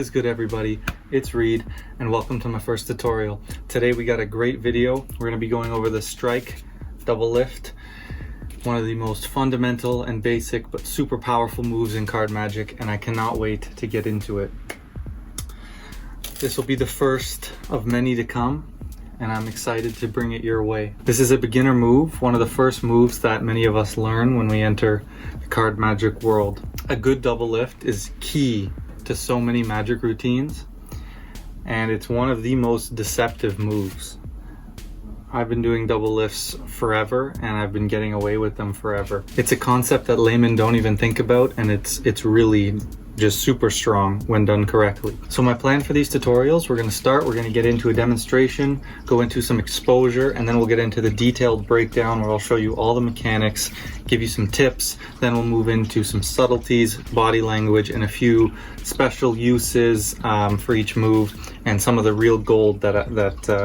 What is good, everybody? It's Reed and welcome to my first tutorial. Today we got a great video. We're going to be going over the strike double lift, one of the most fundamental and basic but super powerful moves in card magic, and I cannot wait to get into it. This will be the first of many to come, and I'm excited to bring it your way. This is a beginner move, one of the first moves that many of us learn when we enter the card magic world. A good double lift is key to so many magic routines, and it's one of the most deceptive moves. I've been doing double lifts forever, and I've been getting away with them forever. It's a concept that laymen don't even think about, and it's really just super strong when done correctly. So my plan for these tutorials, we're going to get into a demonstration, go into some exposure, and then we'll get into the detailed breakdown where I'll show you all the mechanics, give you some tips, then we'll move into some subtleties, body language, and a few special uses for each move, and some of the real gold that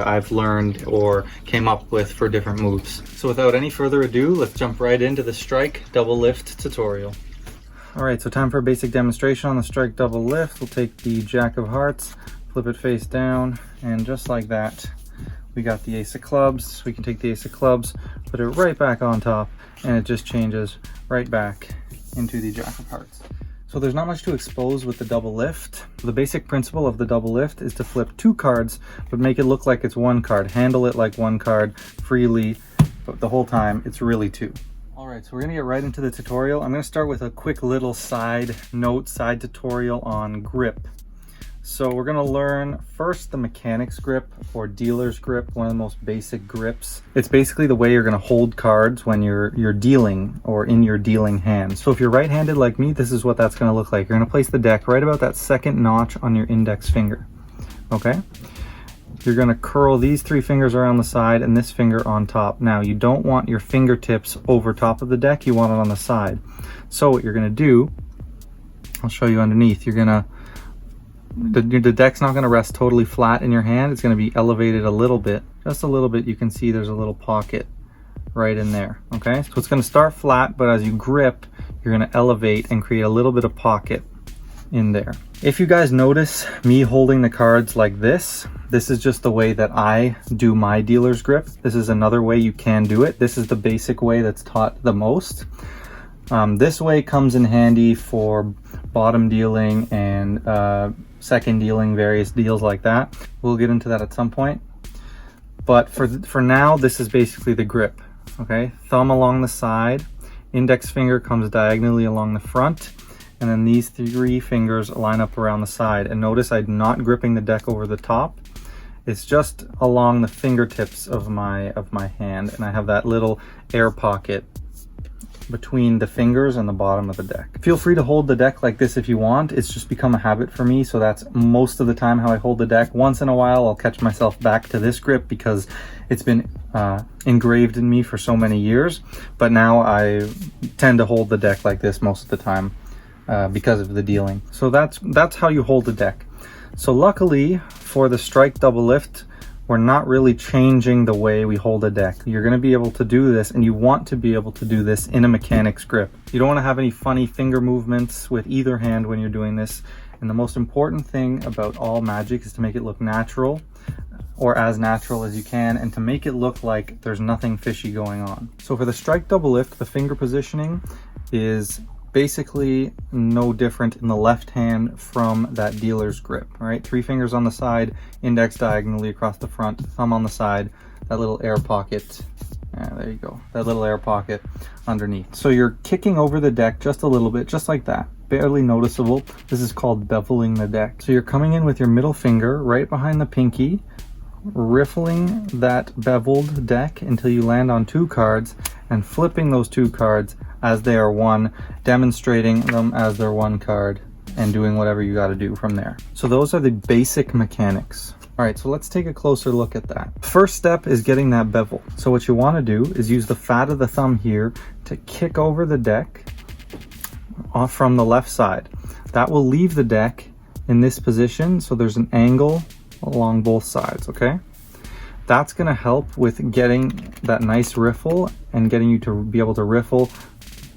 I've learned or came up with for different moves. So without any further ado, let's jump right into the strike double lift tutorial. Alright, so time for a basic demonstration on the strike double lift. We'll take the Jack of Hearts, flip it face down, and just like that, we got the Ace of Clubs. We can take the Ace of Clubs, put it right back on top, and it just changes right back into the Jack of Hearts. So there's not much to expose with the double lift. The basic principle of the double lift is to flip two cards, but make it look like it's one card. Handle it like one card freely, but the whole time it's really two. Alright, so we're going to get right into the tutorial. I'm going to start with a quick little side tutorial on grip. So we're going to learn first the mechanics grip, or dealer's grip, one of the most basic grips. It's basically the way you're going to hold cards when you're dealing, or in your dealing hand. So if you're right-handed like me, this is what that's going to look like. You're going to place the deck right about that second notch on your index finger. Okay? You're going to curl these three fingers around the side and this finger on top. Now, you don't want your fingertips over top of the deck, you want it on the side. So what you're going to do, I'll show you underneath, you're going to, the deck's not going to rest totally flat in your hand, it's going to be elevated a little bit, just a little bit. You can see there's a little pocket right in there, okay? So it's going to start flat, but as you grip, you're going to elevate and create a little bit of pocket in there. If you guys notice me holding the cards like this is just the way that I do my dealer's grip. This is another way you can do it. This is the basic way that's taught the most. This way comes in handy for bottom dealing and second dealing, various deals like that. We'll get into that at some point. But for now, this is basically the grip. Okay, thumb along the side, index finger comes diagonally along the front, and then these three fingers line up around the side. And notice I'm not gripping the deck over the top. It's just along the fingertips of my hand, and I have that little air pocket between the fingers and the bottom of the deck. Feel free to hold the deck like this if you want. It's just become a habit for me, so that's most of the time how I hold the deck. Once in a while I'll catch myself back to this grip because it's been engraved in me for so many years, but now I tend to hold the deck like this most of the time because of the dealing. So that's how you hold the deck. So luckily for the strike double lift, we're not really changing the way we hold a deck. You're going to be able to do this, and you want to be able to do this in a mechanics grip. You don't want to have any funny finger movements with either hand when you're doing this. And the most important thing about all magic is to make it look natural, or as natural as you can, and to make it look like there's nothing fishy going on. So for the strike double lift, the finger positioning is basically no different in the left hand from that dealer's grip. All right, three fingers on the side, index diagonally across the front, thumb on the side, that little air pocket. There you go, that little air pocket underneath. So you're kicking over the deck just a little bit, just like that, barely noticeable. This is called beveling the deck. So you're coming in with your middle finger right behind the pinky, riffling that beveled deck until you land on two cards, and flipping those two cards as they are one, demonstrating them as they're one card, and doing whatever you got to do from there. So those are the basic mechanics. All right, so let's take a closer look at that. First step is getting that bevel. So what you want to do is use the fat of the thumb here to kick over the deck off from the left side. That will leave the deck in this position, so there's an angle along both sides, okay? That's going to help with getting that nice riffle and getting you to be able to riffle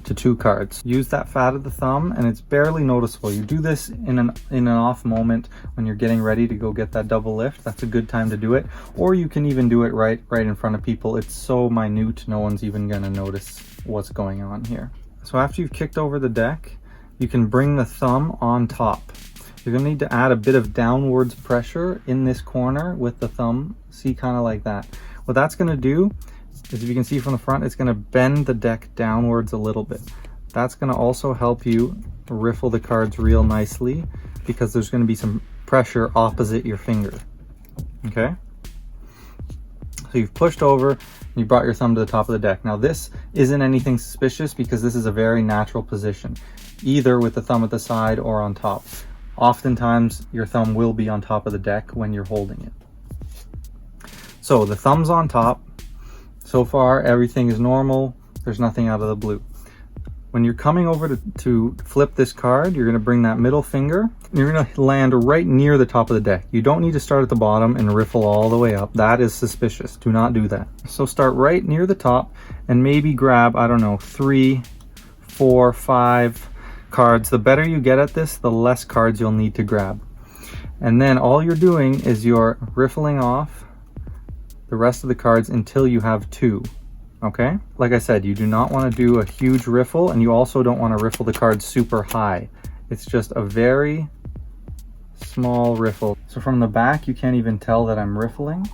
to 2 cards. Use that fat of the thumb, and it's barely noticeable. You do this in an off moment when you're getting ready to go get that double lift. That's a good time to do it. Or you can even do it right in front of people. It's so minute, no one's even gonna notice what's going on here. So after you've kicked over the deck, you can bring the thumb on top. You're gonna need to add a bit of downwards pressure in this corner with the thumb. See, kind of like that. What that's gonna do is, if you can see from the front, it's gonna bend the deck downwards a little bit. That's gonna also help you riffle the cards real nicely, because there's gonna be some pressure opposite your finger, okay? So you've pushed over, and you brought your thumb to the top of the deck. Now this isn't anything suspicious, because this is a very natural position, either with the thumb at the side or on top. Oftentimes your thumb will be on top of the deck when you're holding it. So the thumb's on top. So far everything is normal, there's nothing out of the blue. When you're coming over to flip this card, you're gonna bring that middle finger, and you're gonna land right near the top of the deck. You don't need to start at the bottom and riffle all the way up. That is suspicious, do not do that. So start right near the top and maybe grab, I don't know, 3, 4, 5 cards. The better you get at this, the less cards you'll need to grab. And then all you're doing is you're riffling off the rest of the cards until you have 2, okay? Like I said, you do not want to do a huge riffle, and you also don't want to riffle the cards super high. It's just a very small riffle. So from the back, you can't even tell that I'm riffling.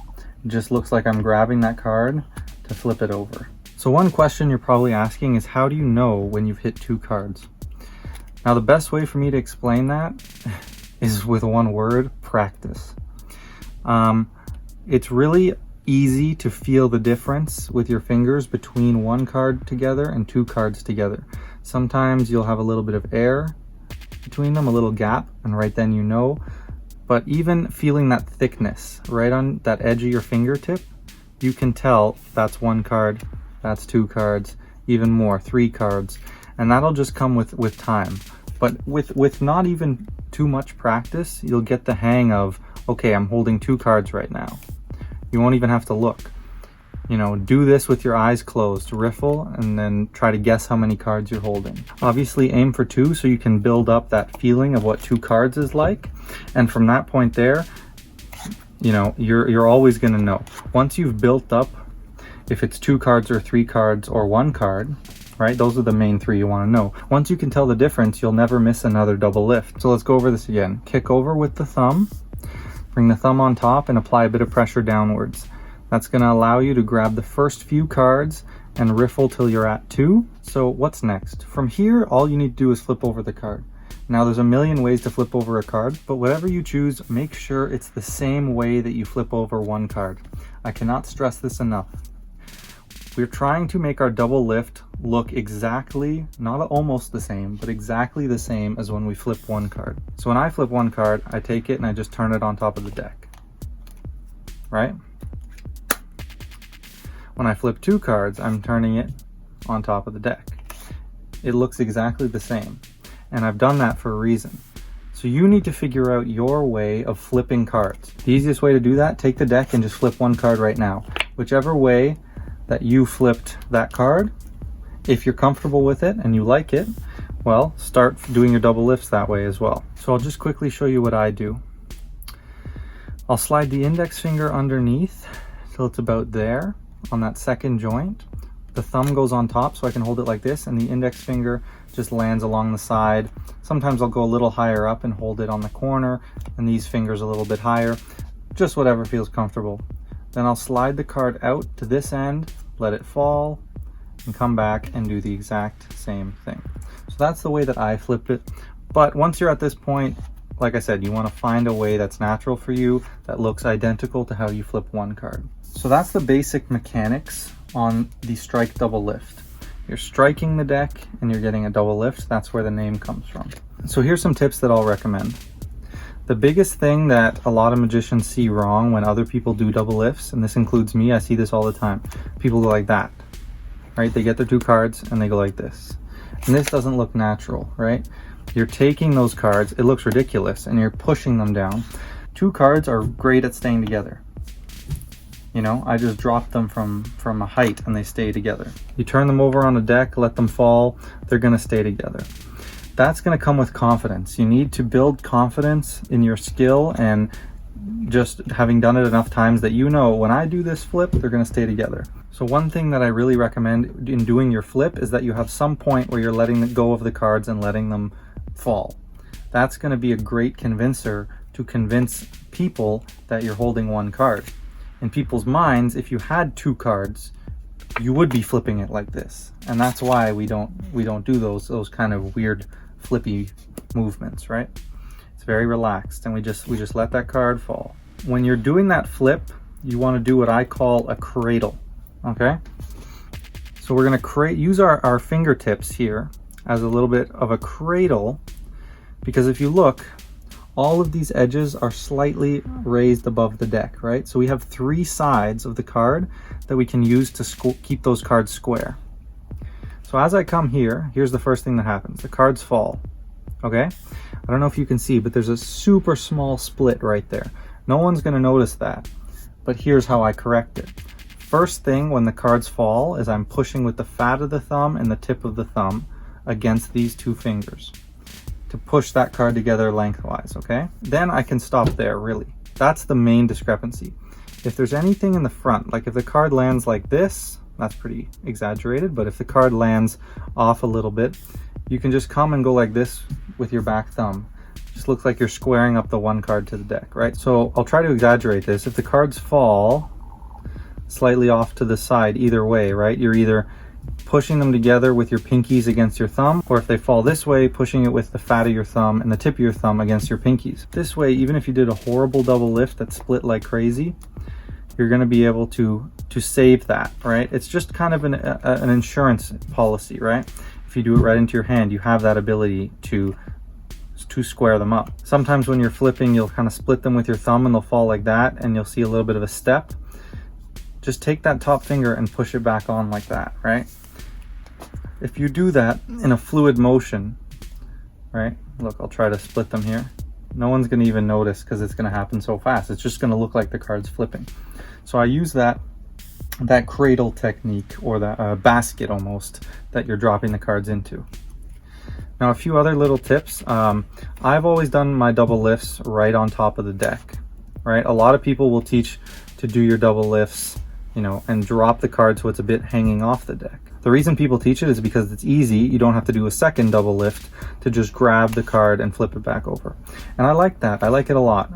It just looks like I'm grabbing that card to flip it over. So one question you're probably asking is, how do you know when you've hit 2 cards? Now the best way for me to explain that is with one word: practice. It's really easy to feel the difference with your fingers between 1 card together and 2 cards together. Sometimes you'll have a little bit of air between them, a little gap, and right then you know. But even feeling that thickness right on that edge of your fingertip, you can tell that's 1 card, that's 2 cards, even more, 3 cards. And that'll just come with time. But with not even too much practice, you'll get the hang of, okay, I'm holding 2 cards right now. You won't even have to look. You know, do this with your eyes closed, riffle, and then try to guess how many cards you're holding. Obviously aim for 2 so you can build up that feeling of what 2 cards is like. And from that point there, you know, you're always gonna know. Once you've built up, if it's 2 cards or 3 cards or 1 card, right? Those are the main 3 you want to know. Once you can tell the difference, you'll never miss another double lift. So let's go over this again. Kick over with the thumb, bring the thumb on top, and apply a bit of pressure downwards. That's going to allow you to grab the first few cards and riffle till you're at 2. So what's next? From here, all you need to do is flip over the card. Now there's a million ways to flip over a card, but whatever you choose, make sure it's the same way that you flip over 1 card. I cannot stress this enough. We're trying to make our double lift look exactly, not almost the same, but exactly the same as when we flip 1 card. So when I flip 1 card, I take it and I just turn it on top of the deck, right? When I flip 2 cards, I'm turning it on top of the deck. It looks exactly the same, and I've done that for a reason. So you need to figure out your way of flipping cards. The easiest way to do that, take the deck and just flip 1 card right now. Whichever way that you flipped that card, if you're comfortable with it and you like it, well, start doing your double lifts that way as well. So I'll just quickly show you what I do. I'll slide the index finger underneath till it's about there on that second joint. The thumb goes on top so I can hold it like this, and the index finger just lands along the side. Sometimes I'll go a little higher up and hold it on the corner, and these fingers a little bit higher, just whatever feels comfortable. Then I'll slide the card out to this end, let it fall, and come back and do the exact same thing. So that's the way that I flipped it. But once you're at this point, like I said, you want to find a way that's natural for you, that looks identical to how you flip 1 card. So that's the basic mechanics on the strike double lift. You're striking the deck and you're getting a double lift. That's where the name comes from. So here's some tips that I'll recommend. The biggest thing that a lot of magicians see wrong when other people do double lifts, and this includes me, I see this all the time. People go like that, right? They get their 2 cards and they go like this. And this doesn't look natural, right? You're taking those cards, it looks ridiculous, and you're pushing them down. 2 cards are great at staying together. You know, I just drop them from a height and they stay together. You turn them over on a deck, let them fall, they're gonna stay together. That's gonna come with confidence. You need to build confidence in your skill, and just having done it enough times that you know when I do this flip, they're gonna stay together. So one thing that I really recommend in doing your flip is that you have some point where you're letting go of the cards and letting them fall. That's gonna be a great convincer to convince people that you're holding one card. In people's minds, if you had two cards, you would be flipping it like this. And that's why we don't do those kind of weird flippy movements, right? It's very relaxed, and we just let that card fall. When you're doing that flip, you want to do what I call a cradle, okay? So we're going to use our fingertips here as a little bit of a cradle, because if you look, all of these edges are slightly raised above the deck, right? So we have three sides of the card that we can use to keep those cards square. So as I come here, here's the first thing that happens. The cards fall, okay? I don't know if you can see, but there's a super small split right there. No one's gonna notice that, but here's how I correct it. First thing when the cards fall is I'm pushing with the fat of the thumb and the tip of the thumb against these two fingers to push that card together lengthwise, okay? Then I can stop there, really. That's the main discrepancy. If there's anything in the front, like if the card lands like this, that's pretty exaggerated, but if the card lands off a little bit, you can just come and go like this with your back thumb. Just looks like you're squaring up the one card to the deck, right? So I'll try to exaggerate this. If the cards fall slightly off to the side either way, right? You're either pushing them together with your pinkies against your thumb, or if they fall this way, pushing it with the fat of your thumb and the tip of your thumb against your pinkies. This way, even if you did a horrible double lift that split like crazy, you're going to be able to save that, right? It's just kind of an insurance policy, right? If you do it right into your hand, you have that ability to square them up. Sometimes when you're flipping, you'll kind of split them with your thumb and they'll fall like that, and you'll see a little bit of a step. Just take that top finger and push it back on like that, right? If you do that in a fluid motion, right? Look, I'll try to split them here. No one's going to even notice because it's going to happen so fast. It's just going to look like the card's flipping. So I use that cradle technique, or that basket almost, that you're dropping the cards into. Now a few other little tips. I've always done my double lifts right on top of the deck, right? A lot of people will teach to do your double lifts, you know, and drop the card so it's a bit hanging off the deck. The reason people teach it is because it's easy. You don't have to do a second double lift to just grab the card and flip it back over. And I like that. I like it a lot.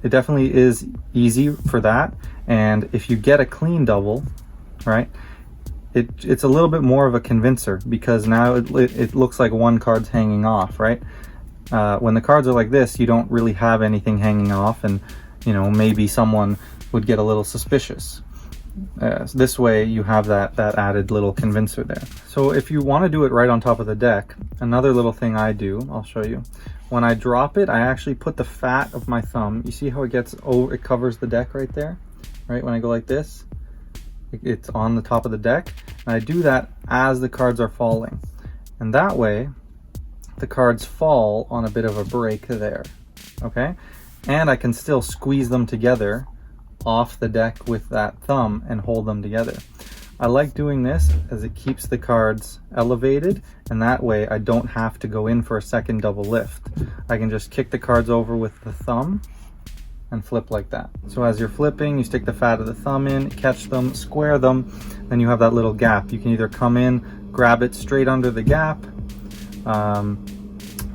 It definitely is easy for that. And if you get a clean double, right, it's a little bit more of a convincer, because now it looks like one card's hanging off, right? When the cards are like this, you don't really have anything hanging off, and you know, maybe someone would get a little suspicious. This way you have that added little convincer there. So if you want to do it right on top of the deck, another little thing I do, I'll show you. When I drop it, I actually put the fat of my thumb. You see how it gets over, it covers the deck right there, right? When I go like this, it's on the top of the deck, and I do that as the cards are falling, and that way the cards fall on a bit of a break there, okay? And I can still squeeze them together off the deck with that thumb and hold them together. I like doing this as it keeps the cards elevated, and that way I don't have to go in for a second double lift. I can just kick the cards over with the thumb and flip like that. So as you're flipping, you stick the fat of the thumb in, catch them, square them, then you have that little gap. You can either come in, grab it straight under the gap,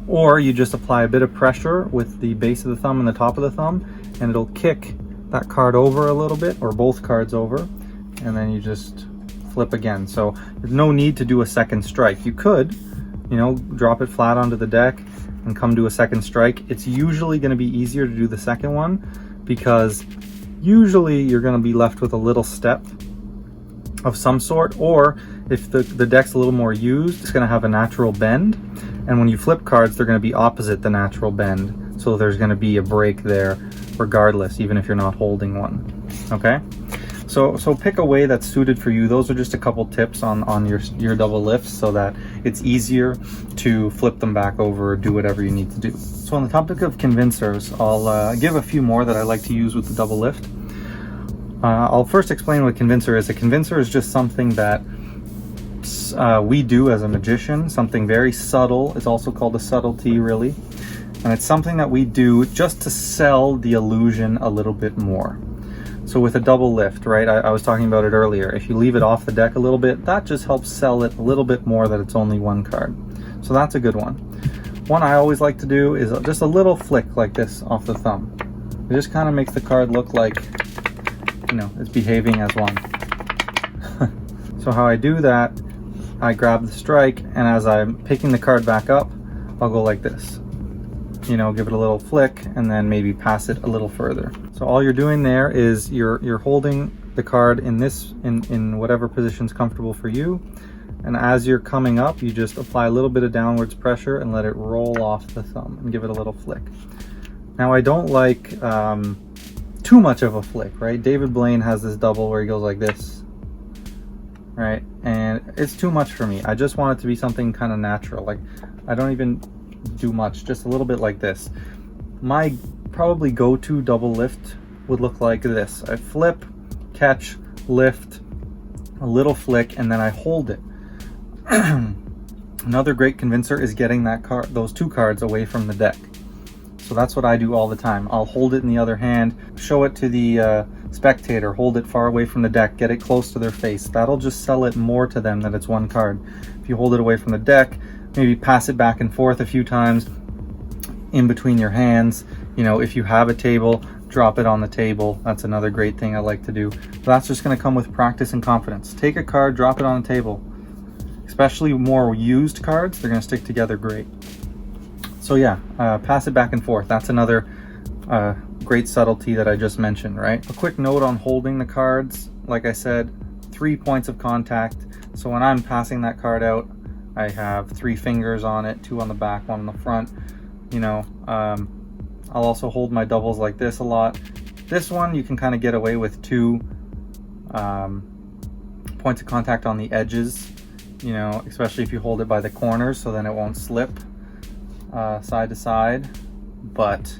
or you just apply a bit of pressure with the base of the thumb and the top of the thumb, and it'll kick that card over a little bit, or both cards over, and then you just flip again. So there's no need to do a second strike. You could, you know, drop it flat onto the deck and come to a second strike. It's usually going to be easier to do the second one, because usually you're going to be left with a little step of some sort, or if the deck's a little more used, it's going to have a natural bend, and when you flip cards, they're going to be opposite the natural bend, so there's going to be a break there regardless, even if you're not holding one. Okay, so pick a way that's suited for you. Those are just a couple tips on your double lifts, so that it's easier to flip them back over or do whatever you need to do. So on the topic of convincers, I'll give a few more that I like to use with the double lift. I'll first explain what convincer is. A convincer is just something that we do as a magician, something very subtle. It's also called a subtlety, really. And it's something that we do just to sell the illusion a little bit more. So with a double lift, right, I was talking about it earlier. If you leave it off the deck a little bit, that just helps sell it a little bit more that it's only one card. So that's a good one. One I always like to do is just a little flick like this off the thumb. It just kind of makes the card look like, you know, it's behaving as one. So how I do that, I grab the strike, and as I'm picking the card back up, I'll go like this. You know, give it a little flick and then maybe pass it a little further. So all you're doing there is you're holding the card in whatever position's comfortable for you, and as you're coming up, you just apply a little bit of downwards pressure and let it roll off the thumb and give it a little flick. Now I don't like too much of a flick, right? David Blaine has this double where he goes like this, right? And it's too much for me. I just want it to be something kind of natural. Like, I don't even do much, just a little bit like this. My probably go-to double lift would look like this. I flip, catch, lift, a little flick, and then I hold it. Another great convincer is getting those two cards away from the deck. So that's what I do all the time. I'll hold it in the other hand, show it to the spectator, hold it far away from the deck, get it close to their face. That'll just sell it more to them that it's one card. If you hold it away from the deck, maybe pass it back and forth a few times in between your hands. You know, if you have a table, drop it on the table. That's another great thing I like to do. But that's just going to come with practice and confidence. Take a card, drop it on the table. Especially more used cards, they're going to stick together great. So yeah, pass it back and forth. That's another great subtlety that I just mentioned, right? A quick note on holding the cards. Like I said, 3 points of contact. So when I'm passing that card out, I have 3 fingers on it, 2 on the back, 1 on the front. You know, I'll also hold my doubles like this a lot. This one, you can kind of get away with 2 points of contact on the edges, you know, especially if you hold it by the corners, so then it won't slip side to side. But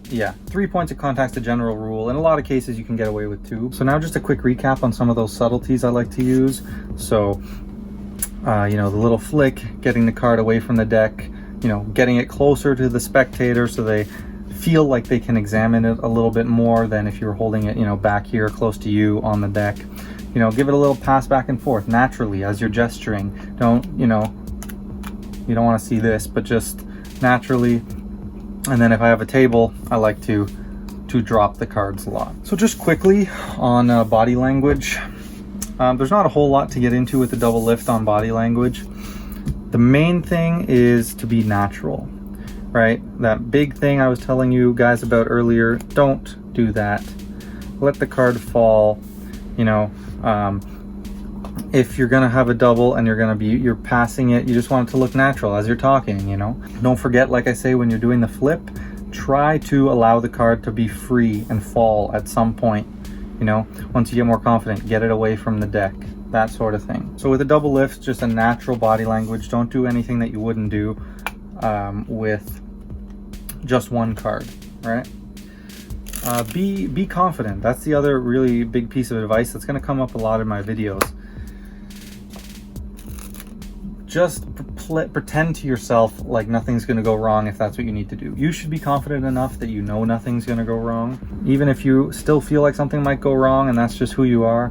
yeah, 3 points of contact's the general rule. In a lot of cases, you can get away with 2. So now just a quick recap on some of those subtleties I like to use. So you know, the little flick, getting the card away from the deck, you know, getting it closer to the spectator so they feel like they can examine it a little bit more than if you were holding it, you know, back here close to you on the deck. You know, give it a little pass back and forth naturally as you're gesturing. Don't, you know, you don't want to see this, but just naturally. And then if I have a table, I like to drop the cards a lot. So just quickly on body language. There's not a whole lot to get into with the double lift on body language. The main thing is to be natural, right? That big thing I was telling you guys about earlier, don't do that. Let the card fall. You know, if you're gonna have a double and you're passing it, you just want it to look natural as you're talking, you know? Don't forget, like I say, when you're doing the flip, try to allow the card to be free and fall at some point. You know, once you get more confident, get it away from the deck, that sort of thing. So with a double lift, just a natural body language. Don't do anything that you wouldn't do with just one card, right? Be confident. That's the other really big piece of advice that's going to come up a lot in my videos. Just pretend to yourself like nothing's going to go wrong if that's what you need to do. You should be confident enough that you know nothing's going to go wrong. Even if you still feel like something might go wrong and that's just who you are,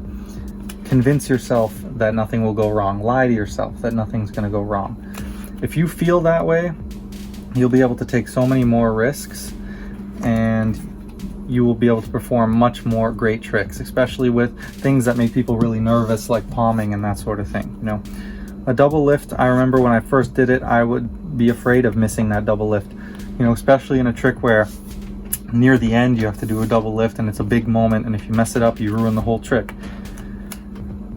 convince yourself that nothing will go wrong. Lie to yourself that nothing's going to go wrong. If you feel that way, you'll be able to take so many more risks and you will be able to perform much more great tricks, especially with things that make people really nervous, like palming and that sort of thing, you know. A double lift, I remember when I first did it, I would be afraid of missing that double lift, you know, especially in a trick where near the end you have to do a double lift and it's a big moment, and if you mess it up, you ruin the whole trick.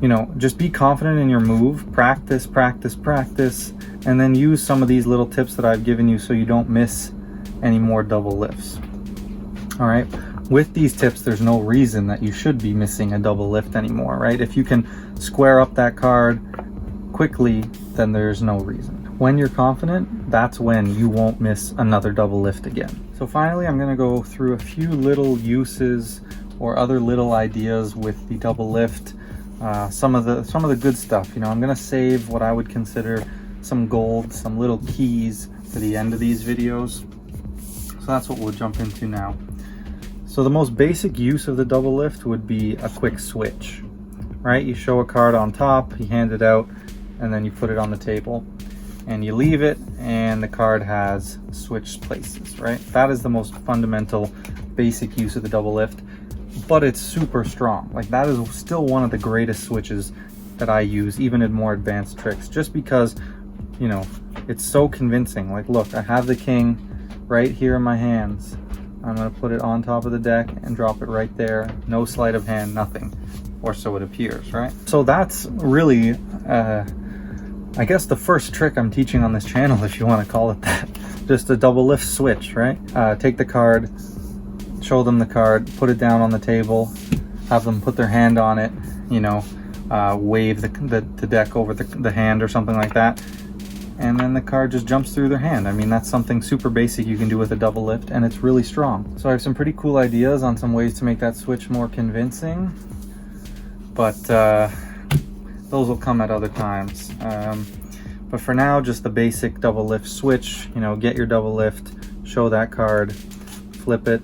You know, just be confident in your move, practice, practice, practice, and then use some of these little tips that I've given you so you don't miss any more double lifts. All right, with these tips, there's no reason that you should be missing a double lift anymore, right? If you can square up that card quickly, then there's no reason. When you're confident, that's when you won't miss another double lift again. So finally, I'm going to go through a few little uses or other little ideas with the double lift. Some of the good stuff. You know, I'm gonna save what I would consider some gold, some little keys for the end of these videos. So that's what we'll jump into now. So the most basic use of the double lift would be a quick switch, right? You show a card on top, you hand it out, and then you put it on the table and you leave it, and the card has switched places, right? That is the most fundamental basic use of the double lift, but it's super strong. Like, that is still one of the greatest switches that I use, even in more advanced tricks, just because, you know, it's so convincing. Like, look, I have the king right here in my hands. I'm gonna put it on top of the deck and drop it right there. No sleight of hand, nothing, or so it appears, right? So that's really, I guess, the first trick I'm teaching on this channel, if you want to call it that. Just a double lift switch, right? Take the card, show them the card, put it down on the table, have them put their hand on it, you know, wave the deck over the hand or something like that, and then the card just jumps through their hand. I mean, that's something super basic you can do with a double lift, and it's really strong. So I have some pretty cool ideas on some ways to make that switch more convincing, but those will come at other times. But for now, just the basic double lift switch. You know, get your double lift, show that card, flip it,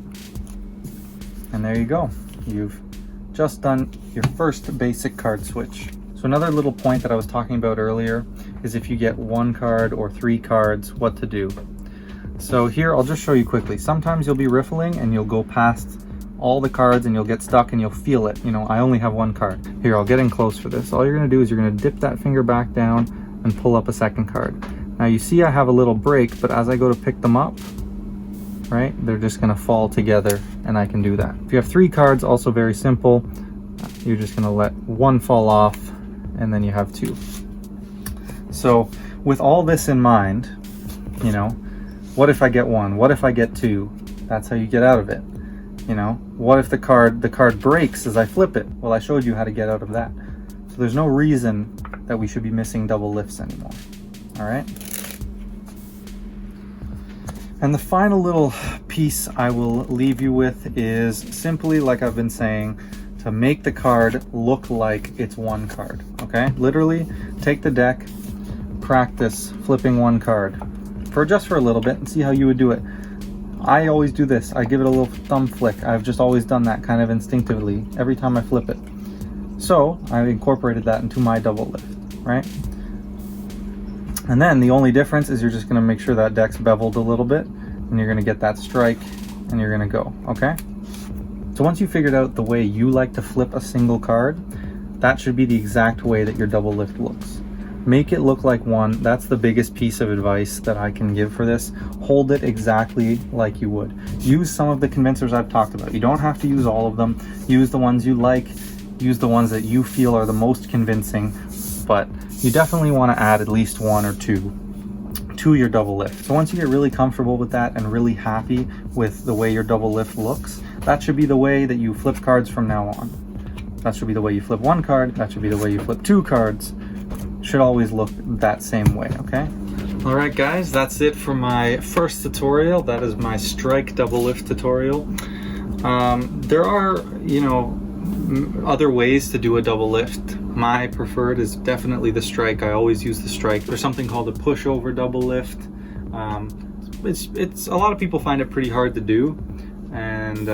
and there you go. You've just done your first basic card switch. So another little point that I was talking about earlier is if you get one card or three cards, what to do. So here, I'll just show you quickly. Sometimes you'll be riffling and you'll go past all the cards and you'll get stuck and you'll feel it. You know, I only have one card. Here, I'll get in close for this. All you're gonna do is you're gonna dip that finger back down and pull up a second card. Now you see I have a little break, but as I go to pick them up, right, they're just gonna fall together, and I can do that. If you have three cards, also very simple. You're just gonna let one fall off, and then you have two. So with all this in mind, you know, what if I get one? What if I get two? That's how you get out of it. You know, what if the card breaks as I flip it? Well, I showed you how to get out of that. So there's no reason that we should be missing double lifts anymore. All right. And the final little piece I will leave you with is simply, like I've been saying, to make the card look like it's one card. Okay, literally take the deck, practice flipping one card for a little bit and see how you would do it. I always do this. I give it a little thumb flick. I've just always done that kind of instinctively every time I flip it. So I incorporated that into my double lift, right? And then the only difference is you're just gonna make sure that deck's beveled a little bit, and you're gonna get that strike, and you're gonna go, okay? So once you figured out the way you like to flip a single card, that should be the exact way that your double lift looks. Make it look like one. That's the biggest piece of advice that I can give for this. Hold it exactly like you would. Use some of the convincers I've talked about. You don't have to use all of them. Use the ones you like. Use the ones that you feel are the most convincing, but you definitely want to add at least one or two to your double lift. So once you get really comfortable with that and really happy with the way your double lift looks, that should be the way that you flip cards from now on. That should be the way you flip one card. That should be the way you flip two cards. Should always look that same way, okay? All right, guys, that's it for my first tutorial. That is my strike double lift tutorial. There are, you know, other ways to do a double lift. My preferred is definitely the strike. I always use the strike. There's something called a pushover double lift. It's a lot of people find it pretty hard to do, and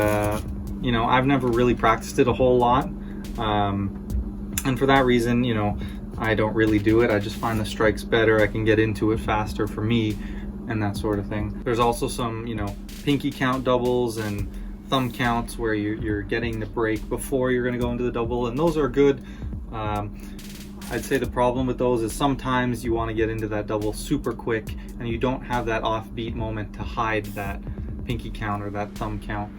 you know, I've never really practiced it a whole lot, and for that reason, you know, I don't really do it. I just find the strikes better. I can get into it faster for me and that sort of thing. There's also some, you know, pinky count doubles and thumb counts where you're getting the break before you're going to go into the double, and those are good. I'd say the problem with those is sometimes you want to get into that double super quick and you don't have that offbeat moment to hide that pinky count or that thumb count.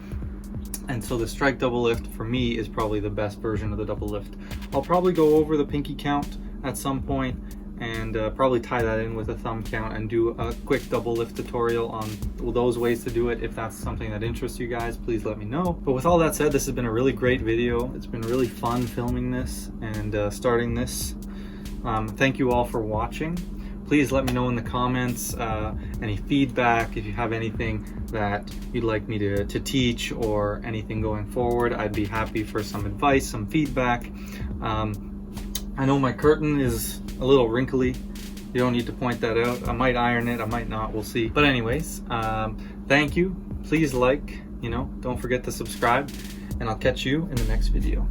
And so the strike double lift for me is probably the best version of the double lift. I'll probably go over the pinky count at some point and probably tie that in with a thumb count and do a quick double lift tutorial on those ways to do it. If that's something that interests you guys, please let me know. But with all that said, this has been a really great video. It's been really fun filming this and starting this. Thank you all for watching. please let me know in the comments any feedback. If you have anything that you'd like me to teach or anything going forward, I'd be happy for some advice, some feedback. I know my curtain is a little wrinkly. You don't need to point that out. I might iron it, I might not, we'll see. But anyways, thank you. Please like, don't forget to subscribe, and I'll catch you in the next video.